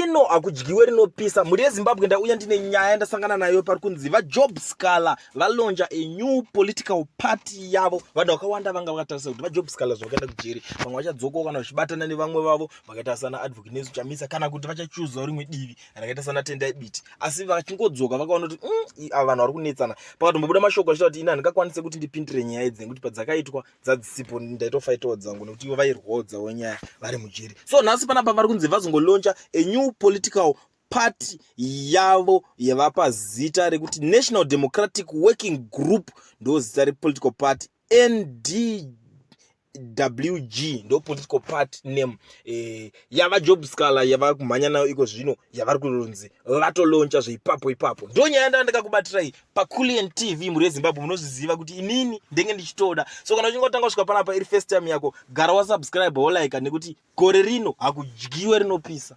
rino hakudyiwe rinopisa. Muri yeZimbabwe ndauya ndine nyaya ndasangana nayo pari kunzi vaJob Sikala valonja a new political party yavo. Vanhu vakawanda vanga vakatarisa kuti vaJob Sikala zvakaenda kujeri, vamwe vachadzokawo kana vachibatana nevamwe vavo vakaita sana Advocate Nesu Chamisa, kana kuti vachachuzawo rimwe divi rakaita sana Tendai Biti. Asi vachingodzoka vakaona kuti ava vanhu vari kunetsana. Pakatombobuda mashoko achitaura kuti ina handingakwanise kuti ndipindire nyaya idzi nekuti padzakaitwa dzadzisipo ndaitofaitawo dzangu nekuti ivo vairwadzawo nyaya vari mujeri. So nhasi panapa vari kunzi vazongolonja a new political party yavo yavapa zita rekuti National Democratic Working Group, ndo zita repolitical party. NDWG ndo political party name yava Job Sikala yava kumhanya nayo iko zvino yavari kunzi vatolonja zveipapo ipapo. Ndo nyaya ndandakakubatirai paCoolian TV muri yeZimbabwe. Munozviziva kuti inini ndenge ndichitoda. So kana uchingotanga kusvika panapa iri first time yako, gara wasubscribe wolike nekuti gore rino hakudyiwe rinopisa.